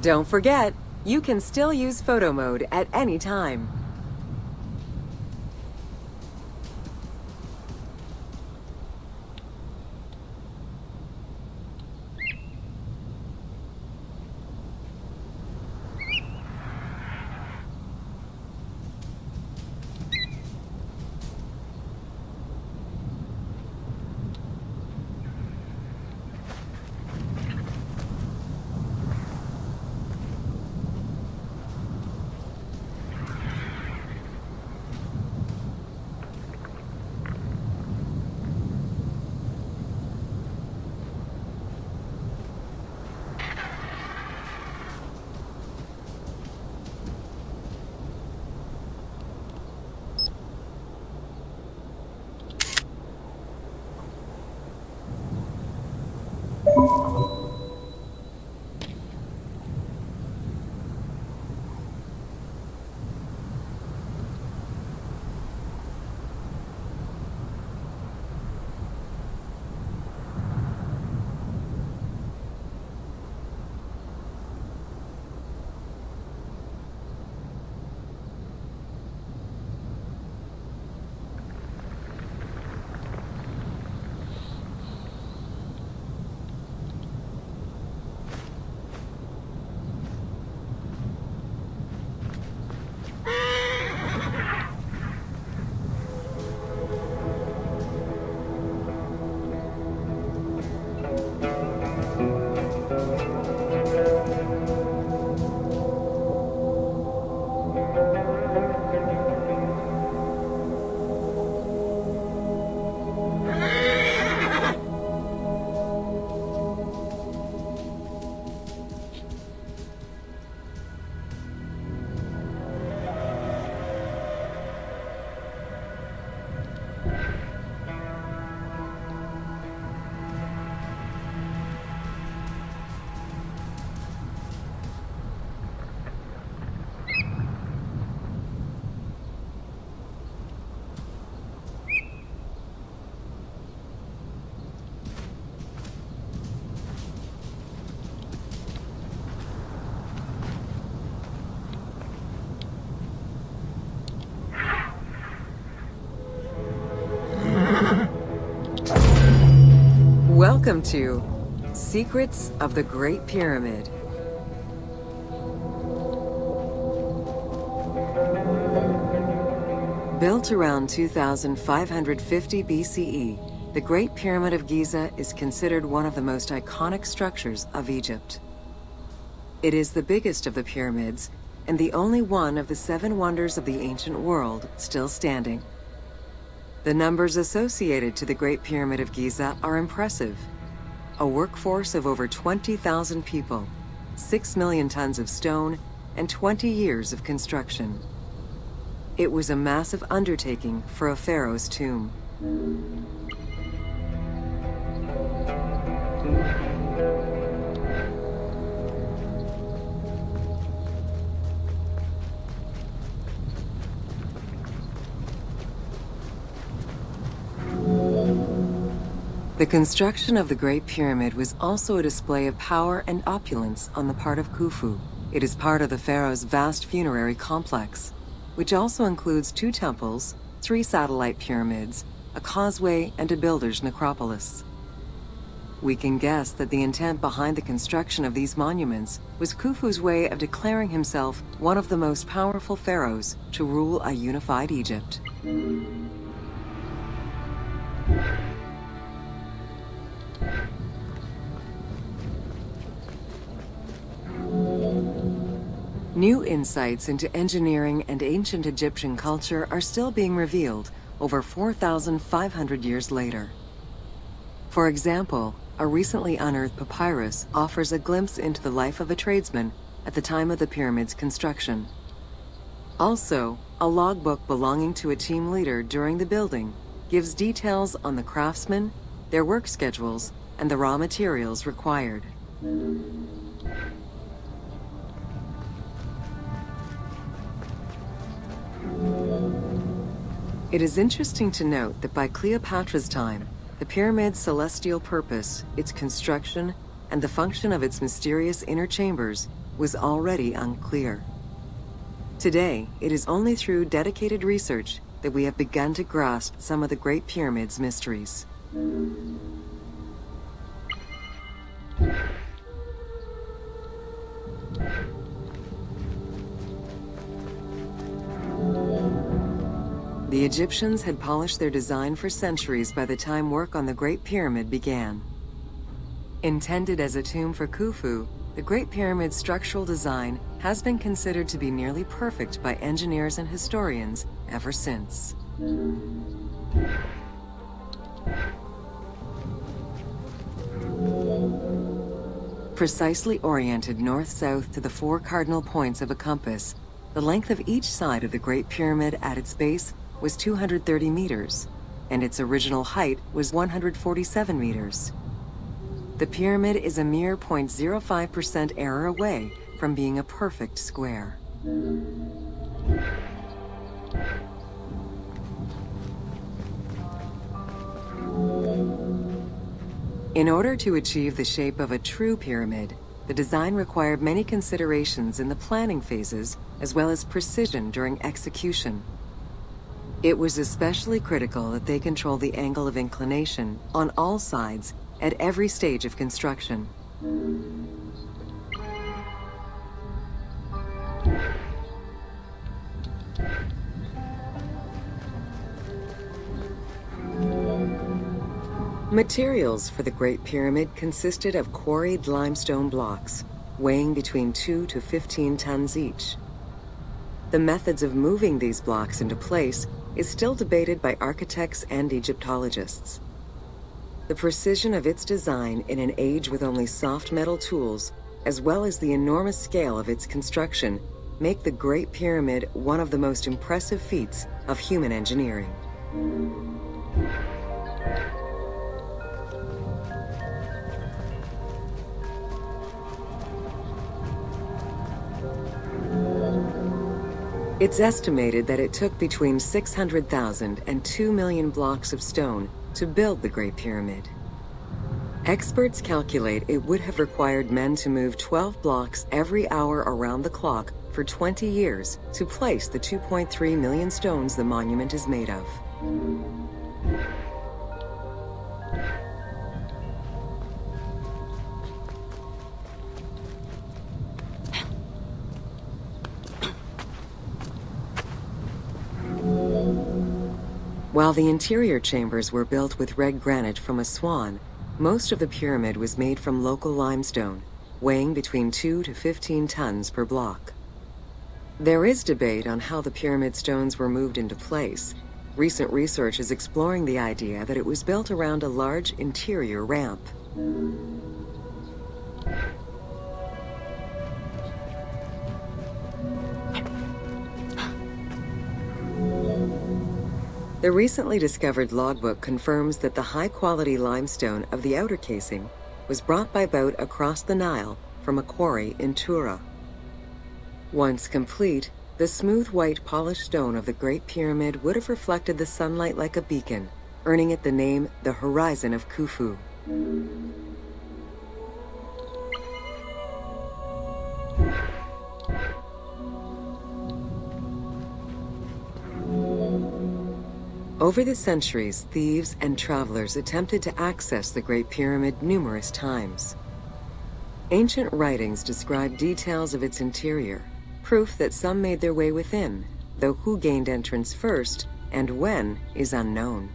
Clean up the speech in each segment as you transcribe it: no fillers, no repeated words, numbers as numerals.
Don't forget, you can still use photo mode at any time. Welcome to Secrets of the Great Pyramid. Built around 2550 BCE, the Great Pyramid of Giza is considered one of the most iconic structures of Egypt. It is the biggest of the pyramids and the only one of the 7 wonders of the ancient world still standing. The numbers associated to the Great Pyramid of Giza are impressive. A workforce of over 20,000 people, 6 million tons of stone, and 20 years of construction. It was a massive undertaking for a pharaoh's tomb. The construction of the Great Pyramid was also a display of power and opulence on the part of Khufu. It is part of the pharaoh's vast funerary complex, which also includes 2 temples, 3 satellite pyramids, a causeway, and a builder's necropolis. We can guess that the intent behind the construction of these monuments was Khufu's way of declaring himself one of the most powerful pharaohs to rule a unified Egypt. New insights into engineering and ancient Egyptian culture are still being revealed over 4,500 years later. For example, a recently unearthed papyrus offers a glimpse into the life of a tradesman at the time of the pyramid's construction. Also, a logbook belonging to a team leader during the building gives details on the craftsmen, their work schedules, and the raw materials required. It is interesting to note that by Cleopatra's time, the pyramid's celestial purpose, its construction, and the function of its mysterious inner chambers was already unclear. Today, it is only through dedicated research that we have begun to grasp some of the Great Pyramid's mysteries. The Egyptians had polished their design for centuries by the time work on the Great Pyramid began. Intended as a tomb for Khufu, the Great Pyramid's structural design has been considered to be nearly perfect by engineers and historians ever since. Precisely oriented north-south to the 4 cardinal points of a compass, the length of each side of the Great Pyramid at its base was 230 meters, and its original height was 147 meters. The pyramid is a mere 0.05% error away from being a perfect square. In order to achieve the shape of a true pyramid, the design required many considerations in the planning phases as well as precision during execution. It was especially critical that they control the angle of inclination on all sides at every stage of construction. Materials for the Great Pyramid consisted of quarried limestone blocks, weighing between 2 to 15 tons each. The methods of moving these blocks into place is still debated by architects and Egyptologists. The precision of its design in an age with only soft metal tools, as well as the enormous scale of its construction, make the Great Pyramid one of the most impressive feats of human engineering. It's estimated that it took between 600,000 and 2 million blocks of stone to build the Great Pyramid. Experts calculate it would have required men to move 12 blocks every hour around the clock for 20 years to place the 2.3 million stones the monument is made of. While the interior chambers were built with red granite from Aswan, most of the pyramid was made from local limestone, weighing between 2 to 15 tons per block. There is debate on how the pyramid stones were moved into place. Recent research is exploring the idea that it was built around a large interior ramp. The recently discovered logbook confirms that the high-quality limestone of the outer casing was brought by boat across the Nile from a quarry in Tura. Once complete, the smooth white polished stone of the Great Pyramid would have reflected the sunlight like a beacon, earning it the name the Horizon of Khufu. Over the centuries, thieves and travelers attempted to access the Great Pyramid numerous times. Ancient writings describe details of its interior, proof that some made their way within, though who gained entrance first and when is unknown.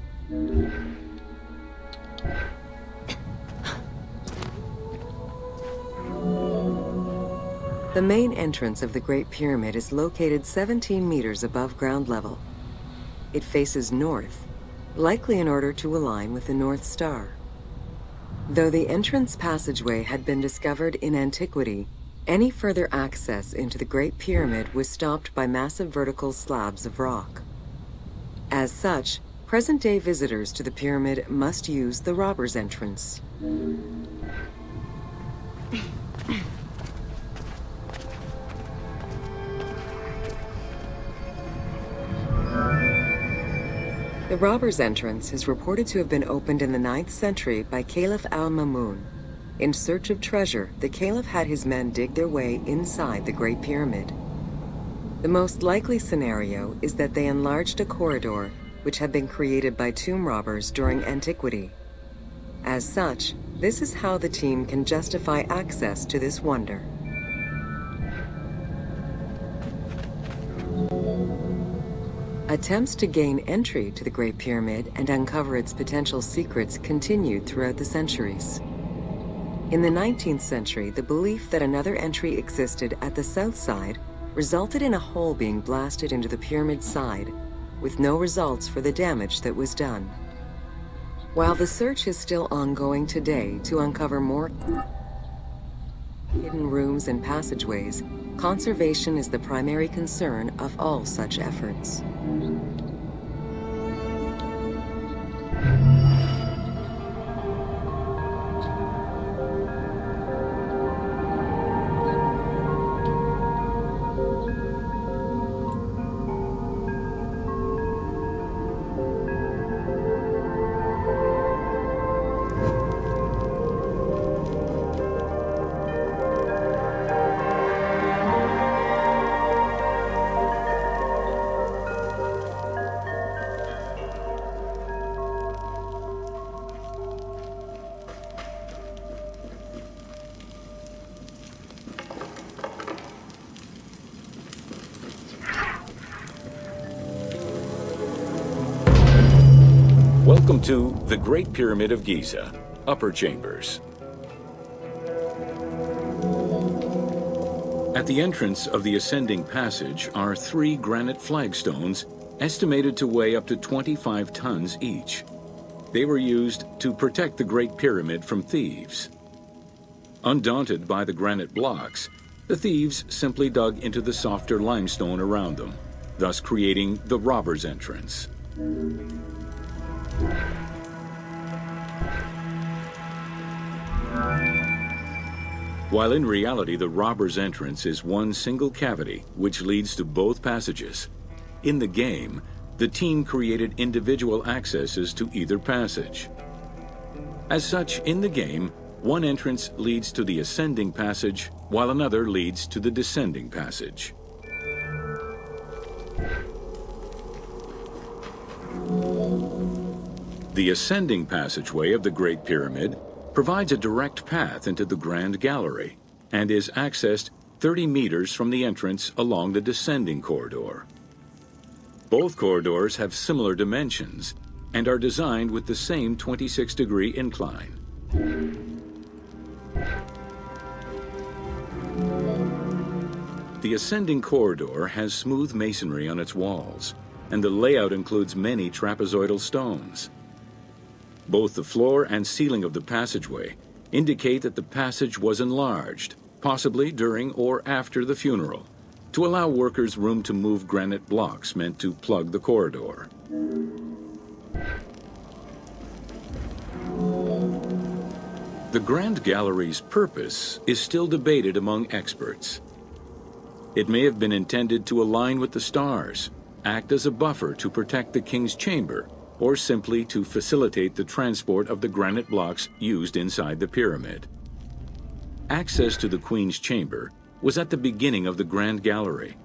The main entrance of the Great Pyramid is located 17 meters above ground level. It faces north, likely in order to align with the North Star. Though the entrance passageway had been discovered in antiquity, any further access into the Great Pyramid was stopped by massive vertical slabs of rock. As such, present-day visitors to the pyramid must use the robber's entrance. The robber's entrance is reported to have been opened in the 9th century by Caliph al-Mamun. In search of treasure, the caliph had his men dig their way inside the Great Pyramid. The most likely scenario is that they enlarged a corridor which had been created by tomb robbers during antiquity. As such, this is how the team can justify access to this wonder. Attempts to gain entry to the Great Pyramid and uncover its potential secrets continued throughout the centuries. In the 19th century, the belief that another entry existed at the south side resulted in a hole being blasted into the pyramid's side, with no results for the damage that was done. While the search is still ongoing today to uncover more hidden rooms and passageways, conservation is the primary concern of all such efforts. Welcome to the Great Pyramid of Giza, Upper Chambers. At the entrance of the ascending passage are 3 granite flagstones estimated to weigh up to 25 tons each. They were used to protect the Great Pyramid from thieves. Undaunted by the granite blocks, the thieves simply dug into the softer limestone around them, thus creating the robber's entrance. While in reality the robber's entrance is one single cavity which leads to both passages, in the game, the team created individual accesses to either passage. As such, in the game, one entrance leads to the ascending passage, while another leads to the descending passage. The ascending passageway of the Great Pyramid provides a direct path into the Grand Gallery and is accessed 30 meters from the entrance along the descending corridor. Both corridors have similar dimensions and are designed with the same 26-degree incline. The ascending corridor has smooth masonry on its walls, and the layout includes many trapezoidal stones. Both the floor and ceiling of the passageway indicate that the passage was enlarged, possibly during or after the funeral, to allow workers room to move granite blocks meant to plug the corridor. The Grand Gallery's purpose is still debated among experts. It may have been intended to align with the stars, act as a buffer to protect the king's chamber, or simply to facilitate the transport of the granite blocks used inside the pyramid. Access to the Queen's chamber was at the beginning of the Grand Gallery.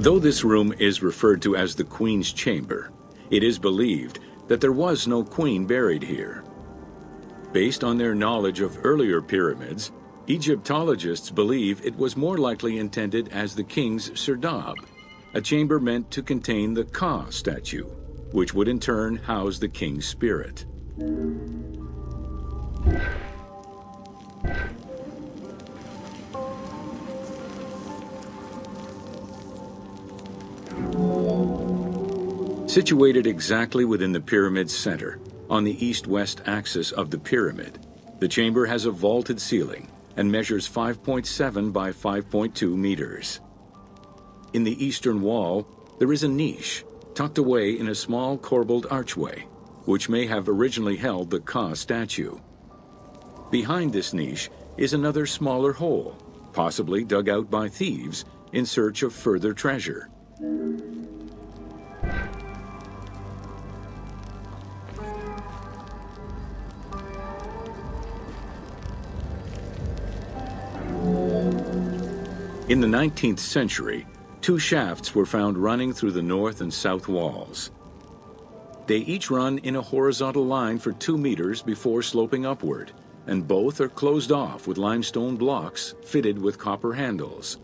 Though this room is referred to as the Queen's Chamber, it is believed that there was no queen buried here. Based on their knowledge of earlier pyramids, Egyptologists believe it was more likely intended as the king's serdab, a chamber meant to contain the Ka statue, which would in turn house the king's spirit. Situated exactly within the pyramid's center, on the east-west axis of the pyramid, the chamber has a vaulted ceiling and measures 5.7 by 5.2 meters. In the eastern wall, there is a niche tucked away in a small corbelled archway, which may have originally held the Ka statue. Behind this niche is another smaller hole, possibly dug out by thieves in search of further treasure. In the 19th century, 2 shafts were found running through the north and south walls. They each run in a horizontal line for 2 meters before sloping upward, and both are closed off with limestone blocks fitted with copper handles.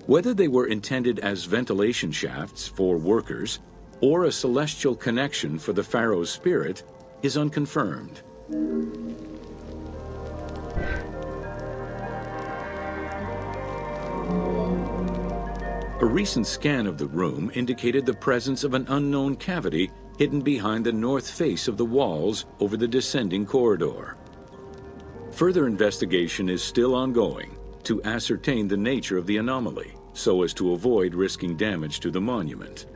Whether they were intended as ventilation shafts for workers or a celestial connection for the pharaoh's spirit is unconfirmed. A recent scan of the room indicated the presence of an unknown cavity hidden behind the north face of the walls over the descending corridor. Further investigation is still ongoing to ascertain the nature of the anomaly, so as to avoid risking damage to the monument.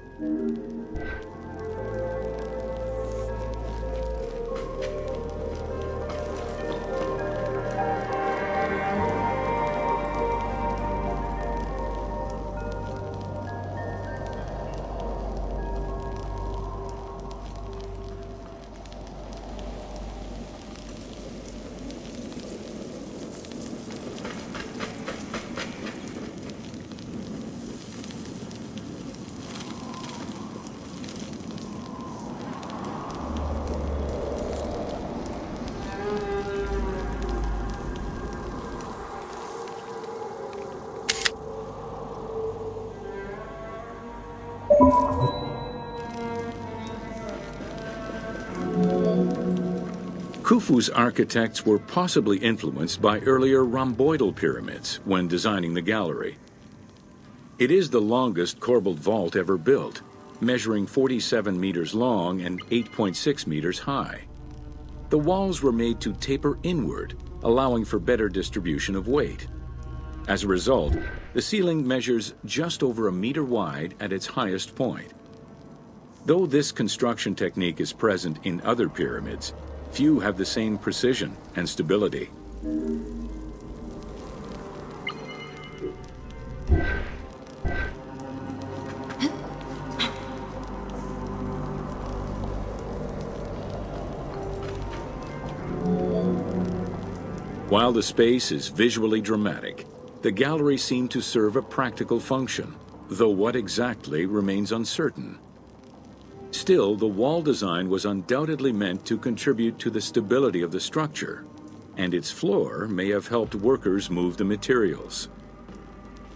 Khufu's architects were possibly influenced by earlier rhomboidal pyramids when designing the gallery. It is the longest corbelled vault ever built, measuring 47 meters long and 8.6 meters high. The walls were made to taper inward, allowing for better distribution of weight. As a result, the ceiling measures just over 1 meter wide at its highest point. Though this construction technique is present in other pyramids, few have the same precision and stability. While the space is visually dramatic, the gallery seemed to serve a practical function, though what exactly remains uncertain. Still, the wall design was undoubtedly meant to contribute to the stability of the structure, and its floor may have helped workers move the materials.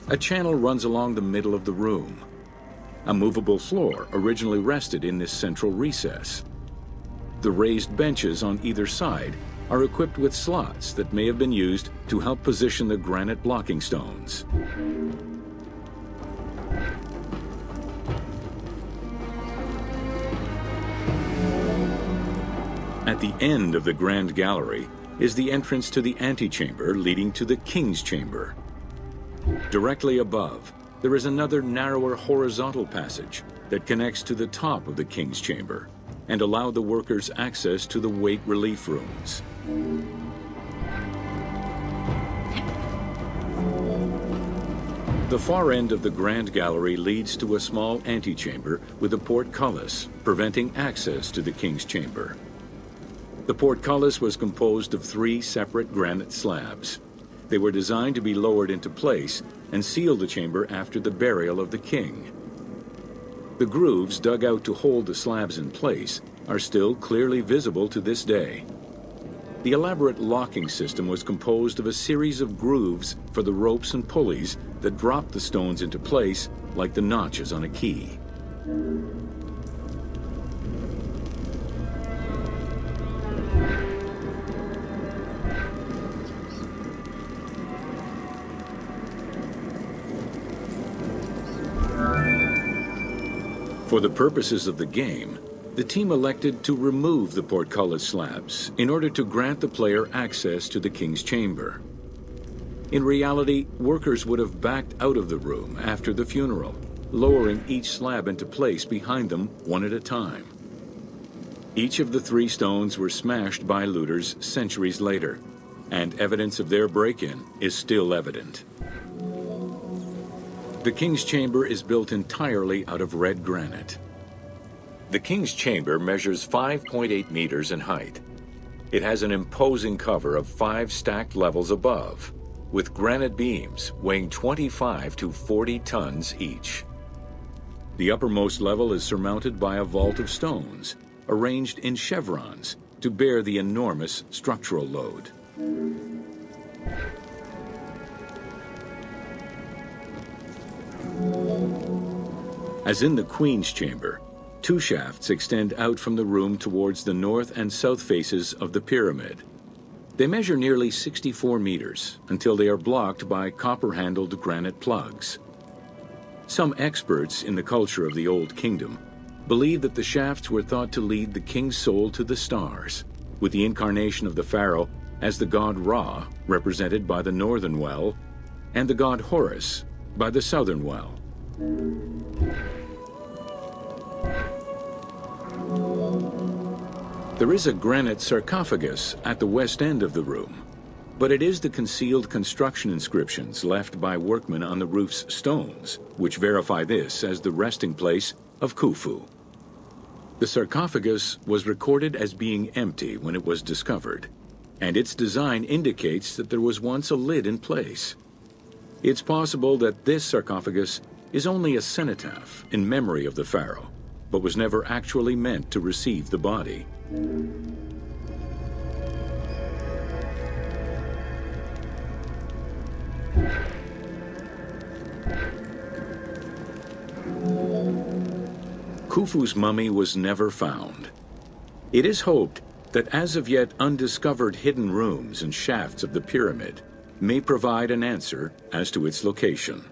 A channel runs along the middle of the room. A movable floor originally rested in this central recess. The raised benches on either side are equipped with slots that may have been used to help position the granite blocking stones. At the end of the Grand Gallery is the entrance to the antechamber leading to the King's Chamber. Directly above, there is another narrower horizontal passage that connects to the top of the King's Chamber and allow the workers access to the weight relief rooms. The far end of the Grand Gallery leads to a small antechamber with a portcullis, preventing access to the King's Chamber. The portcullis was composed of 3 separate granite slabs. They were designed to be lowered into place and seal the chamber after the burial of the king. The grooves dug out to hold the slabs in place are still clearly visible to this day. The elaborate locking system was composed of a series of grooves for the ropes and pulleys that dropped the stones into place like the notches on a key. For the purposes of the game, the team elected to remove the portcullis slabs in order to grant the player access to the King's Chamber. In reality, workers would have backed out of the room after the funeral, lowering each slab into place behind them one at a time. Each of the 3 stones were smashed by looters centuries later, and evidence of their break-in is still evident. The King's Chamber is built entirely out of red granite. The King's Chamber measures 5.8 meters in height. It has an imposing cover of 5 stacked levels above, with granite beams weighing 25 to 40 tons each. The uppermost level is surmounted by a vault of stones, arranged in chevrons to bear the enormous structural load. As in the Queen's Chamber, 2 shafts extend out from the room towards the north and south faces of the pyramid. They measure nearly 64 meters until they are blocked by copper-handled granite plugs. Some experts in the culture of the Old Kingdom believe that the shafts were thought to lead the king's soul to the stars, with the incarnation of the pharaoh as the god Ra, represented by the northern well, and the god Horus by the southern well. There is a granite sarcophagus at the west end of the room, but it is the concealed construction inscriptions left by workmen on the roof's stones which verify this as the resting place of Khufu. The sarcophagus was recorded as being empty when it was discovered, and its design indicates that there was once a lid in place. It's possible that this sarcophagus is only a cenotaph in memory of the pharaoh, but was never actually meant to receive the body. Khufu's mummy was never found. It is hoped that as of yet undiscovered hidden rooms and shafts of the pyramid may provide an answer as to its location.